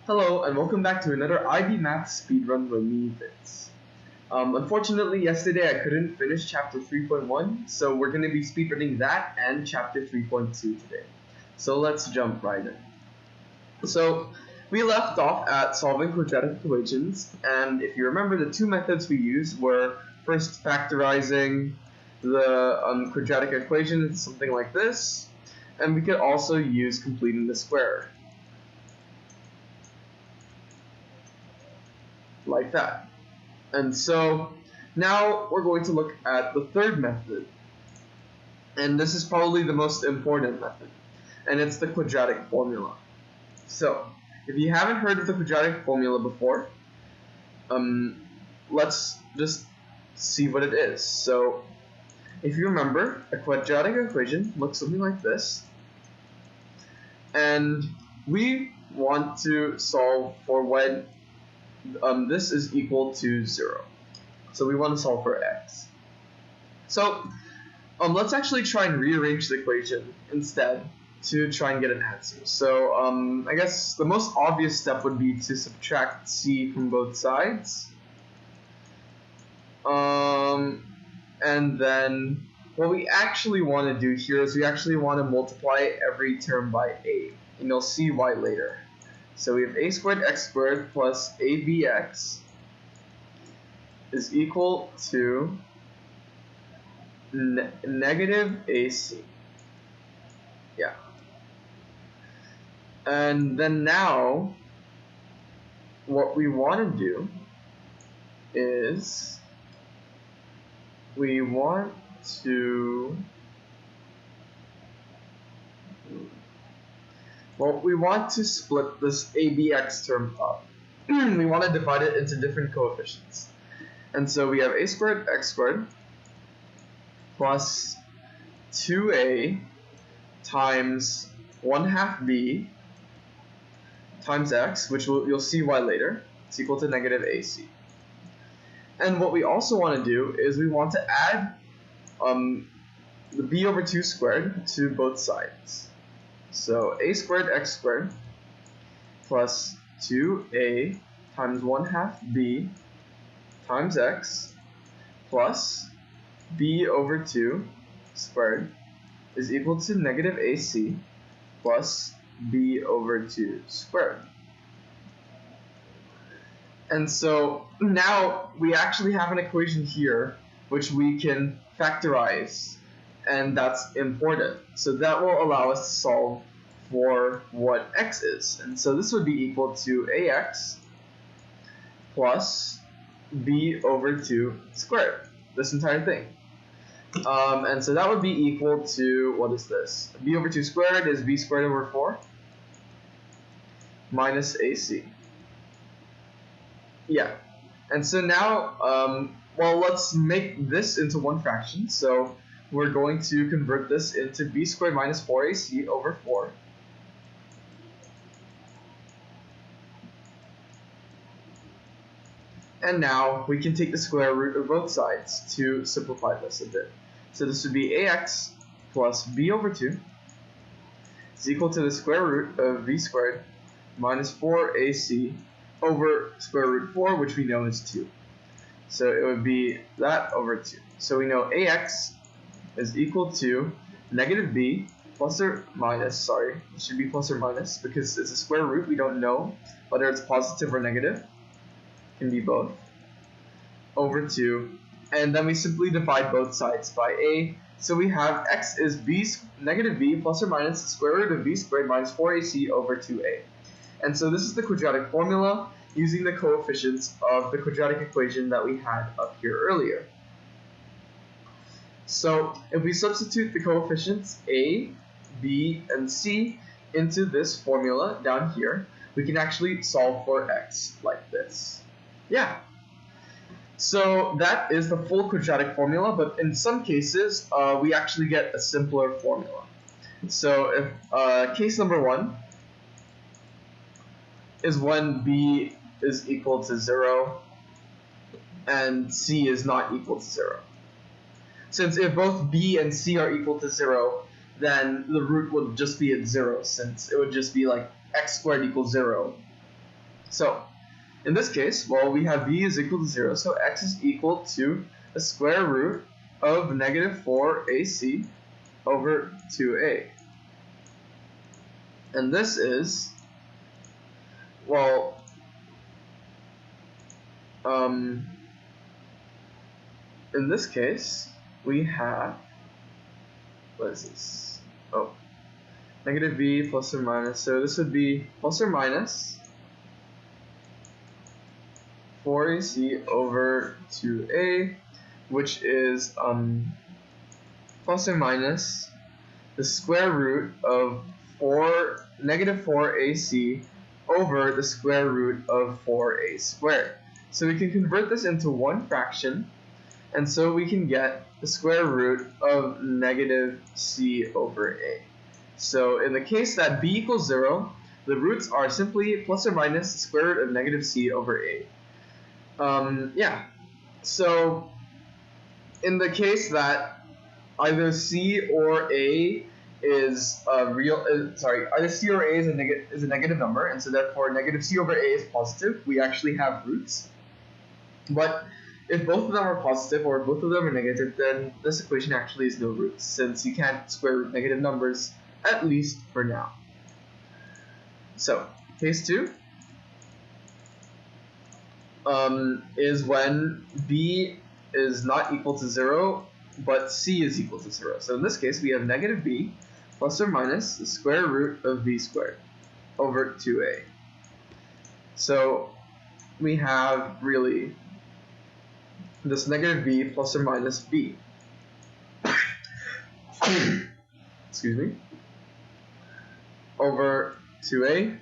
Hello and welcome back to another IB Math Speedrun with me, Vince. Unfortunately, yesterday I couldn't finish Chapter 3.1, so we're going to be speedrunning that and Chapter 3.2 today. So let's jump right in. So we left off at solving quadratic equations, and if you remember, the two methods we used were first factorizing the quadratic equation into something like this, and we could also use completing the square. Like that. And so now we're going to look at the third method, and this is probably the most important method, and it's the quadratic formula. So if you haven't heard of the quadratic formula before, let's just see what it is. So if you remember, a quadratic equation looks something like this, and we want to solve for when this is equal to 0. So we want to solve for x. So let's actually try and rearrange the equation instead to try and get an answer. So I guess the most obvious step would be to subtract c from both sides. And then what we actually want to do here is we actually want to multiply every term by a, and you'll see why later. So we have a squared x squared plus abx is equal to negative ac. Yeah. And then now what we want to do is we want to split this abx term up. We want to divide it into different coefficients. And so we have a squared x squared plus 2a times 1/2 b times x, which you'll see why later. It's equal to negative ac. And what we also want to do is we want to add the b over 2 squared to both sides. So a squared x squared plus 2a times 1/2 b times x plus b over 2 squared is equal to negative ac plus b over 2 squared. And so now we actually have an equation here which we can factorize, and that's important. So that will allow us to solve for what x is. And so this would be equal to ax plus b over 2 squared, this entire thing. And so that would be equal to, what is this? b over 2 squared is b squared over 4 minus ac. Yeah. And so now, well, let's make this into one fraction. So we're going to convert this into b squared minus 4ac over 4. And now we can take the square root of both sides to simplify this a bit. So this would be ax plus b over 2 is equal to the square root of b squared minus 4ac over square root 4, which we know is 2. So it would be that over 2. So we know ax is equal to negative b plus or minus, sorry, it should be plus or minus because it's a square root. We don't know whether it's positive or negative. It can be both. Over 2. And then we simply divide both sides by a. So we have x is negative b plus or minus the square root of b squared minus 4ac over 2a. And so this is the quadratic formula using the coefficients of the quadratic equation that we had up here earlier. So if we substitute the coefficients a, b, and c into this formula down here, we can actually solve for x like this. Yeah. So that is the full quadratic formula, but in some cases, we actually get a simpler formula. So if case number 1 is when b is equal to 0 and c is not equal to 0. Since if both b and c are equal to 0, then the root would just be at 0, since it would just be like x squared equals 0 So in this case, well, we have b is equal to 0, so x is equal to the square root of negative 4ac over 2a. And this is, well, in this case, we have, what is this? Oh, negative b plus or minus. So this would be plus or minus 4ac over 2a, which is plus or minus the square root of negative 4ac over the square root of 4a squared. So we can convert this into one fraction, and so we can get the square root of negative c over a. So in the case that b equals 0, the roots are simply plus or minus the square root of negative c over a. Yeah, so in the case that either c or a is either c or a is a negative number, and so therefore negative c over a is positive, we actually have roots. But if both of them are positive or both of them are negative, then this equation actually is no roots, since you can't square root negative numbers, at least for now. So case 2 is when b is not equal to 0, but c is equal to 0. So in this case, we have negative b plus or minus the square root of b squared over 2a. So we have really this negative b plus or minus b. Excuse me. Over 2a.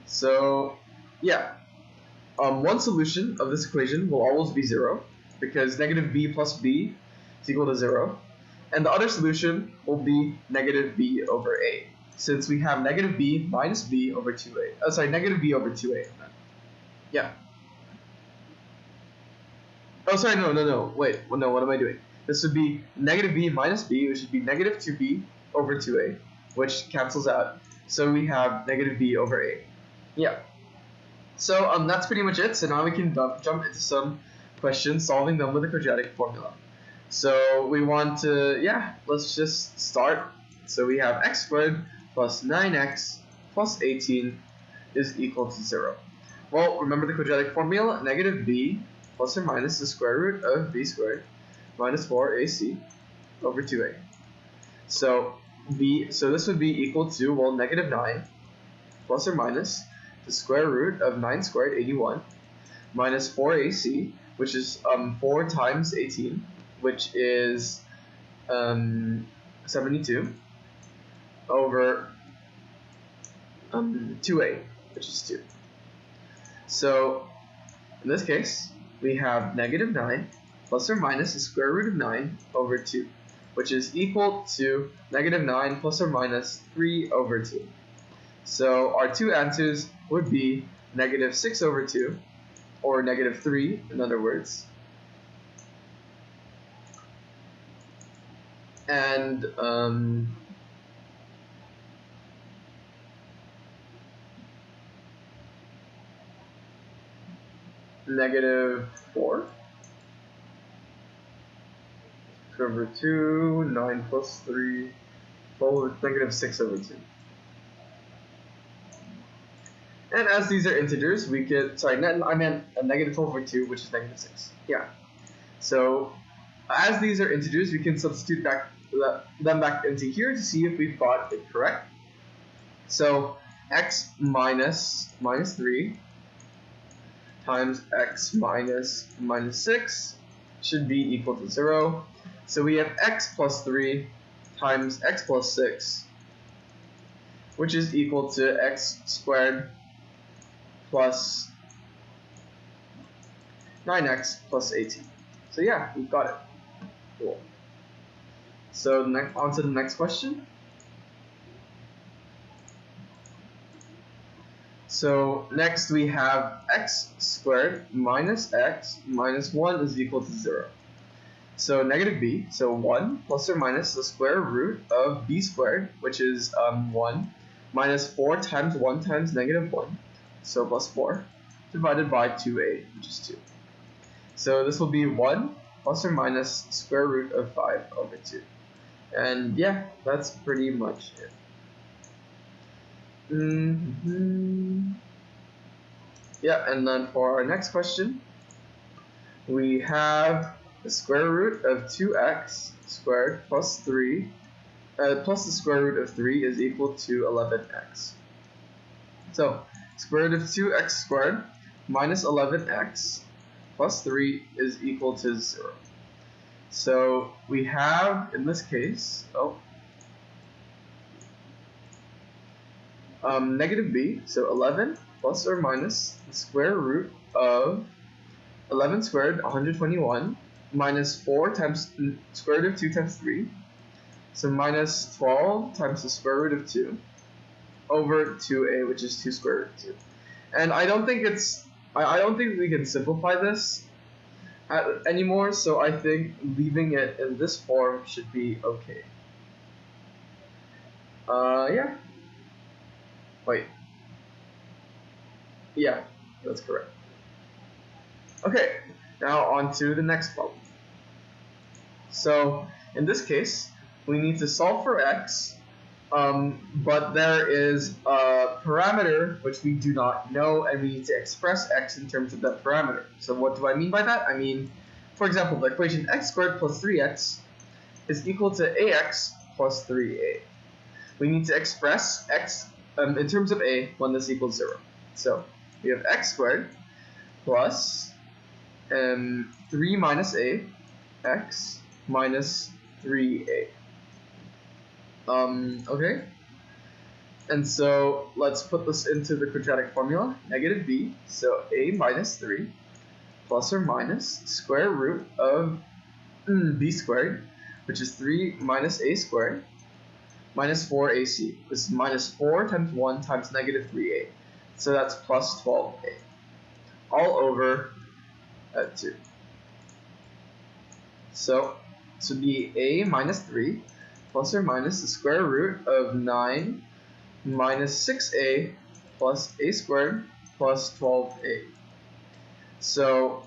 So yeah, one solution of this equation will always be 0, because negative b plus b is equal to 0. And the other solution will be negative b over a, since we have negative b minus b over 2a. Negative b over 2a. Yeah. Oh, sorry, no. Wait, well, no, what am I doing? This would be negative b minus b, which would be negative 2b over 2a, which cancels out. So we have negative b over a. Yeah. So that's pretty much it. So now we can jump into some questions, solving them with a quadratic formula. So we want to, let's just start. So we have x squared plus 9x plus 18 is equal to 0. Well, remember the quadratic formula, negative b plus or minus the square root of b squared minus 4ac over 2a. So this would be equal to, well, negative 9 plus or minus the square root of 9 squared, 81, minus 4ac, which is 4 times 18, which is 72, over 2a, which is 2. So in this case, we have negative 9 plus or minus the square root of 9 over 2, which is equal to negative 9 plus or minus 3 over 2. So our two answers would be negative 6 over 2, or negative 3, in other words, and negative 4 over 2, 9 plus 3, well, negative 6 over 2. And as these are integers, we could, I meant a negative 12 over 2, which is negative 6. Yeah. So as these are integers, we can substitute them back into here to see if we've got it correct. So x minus 3 times x minus 6 should be equal to 0. So we have x plus 3 times x plus 6, which is equal to x squared plus 9x plus 18. So yeah, we've got it. Cool. So on to the next question. So next we have x squared minus x minus 1 is equal to 0. So negative b, so 1 plus or minus the square root of b squared, which is 1, minus 4 times 1 times negative 1, so plus 4, divided by 2a, which is 2. So this will be 1 plus or minus square root of 5 over 2. And yeah, that's pretty much it. Yeah, and then for our next question, we have the square root of 2x squared plus 3 plus the square root of 3 is equal to 11x. So, square root of 2x squared minus 11x plus 3 is equal to 0. So, we have, in this case, negative b, so 11 plus or minus the square root of 11 squared, 121, minus 4 times square root of 2 times 3, so minus 12 times the square root of 2 over 2a, which is 2 square root of 2. And I don't think we can simplify this anymore, so I think leaving it in this form should be okay. Yeah. Wait. Yeah, that's correct. Okay, now on to the next problem. So, in this case, we need to solve for x, but there is a parameter which we do not know, and we need to express x in terms of that parameter. So what do I mean by that? I mean, for example, the equation x squared plus 3x is equal to ax plus 3a. We need to express x in terms of a when this equals 0. So we have x squared plus 3 minus a, x minus 3a. Okay. And so let's put this into the quadratic formula. Negative b, so a minus 3 plus or minus square root of b squared, which is 3 minus a squared, minus 4ac. This is minus 4 times 1 times negative 3a. So that's plus 12a. All over 2. So this would be a minus 3 plus or minus the square root of 9 minus 6a plus a squared plus 12a. So,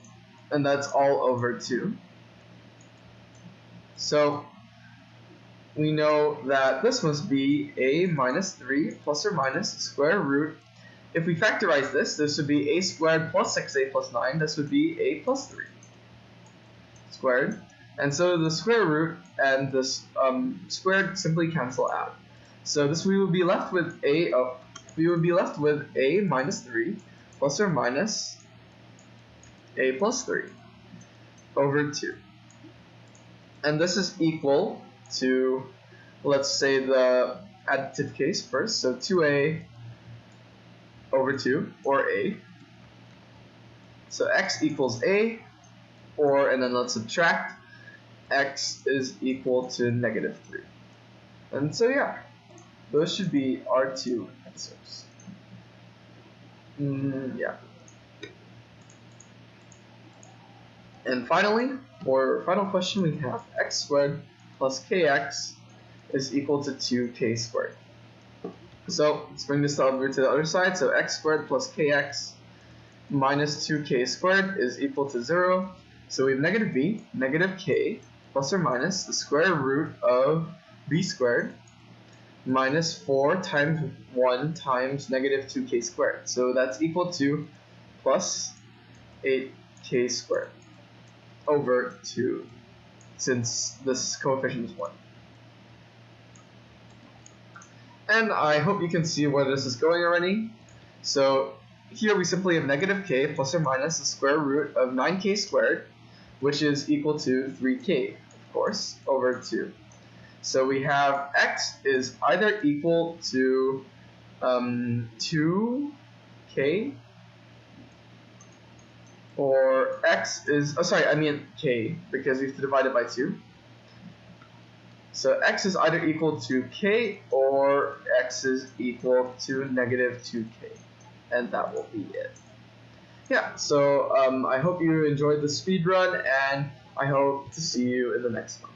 and that's all over 2. So we know that this must be a minus 3 plus or minus the square root. If we factorize this would be a squared plus 6a plus 9. This would be a plus 3 squared. And so the square root and this squared simply cancel out. So this we will be left with a minus 3 plus or minus a plus 3 over 2. And this is equal to, let's say, the additive case first. So 2a over 2, or a. So x equals a, and then let's subtract. X is equal to negative 3. And so yeah, those should be our two answers. Yeah. And finally, for our final question, we have x squared plus kx is equal to 2k squared. So let's bring this over to the other side. So x squared plus kx minus 2k squared is equal to 0. So we have negative b, negative k, plus or minus the square root of b squared minus 4 times 1 times negative 2k squared. So that's equal to plus 8k squared over 2, since this coefficient is 1. And I hope you can see where this is going already. So here we simply have negative k plus or minus the square root of 9k squared, which is equal to 3k, of course, over 2. So we have x is either equal to 2k, or x is, k, because we have to divide it by 2. So x is either equal to k, or x is equal to negative 2k. And that will be it. Yeah, so I hope you enjoyed the speed run, and I hope to see you in the next one.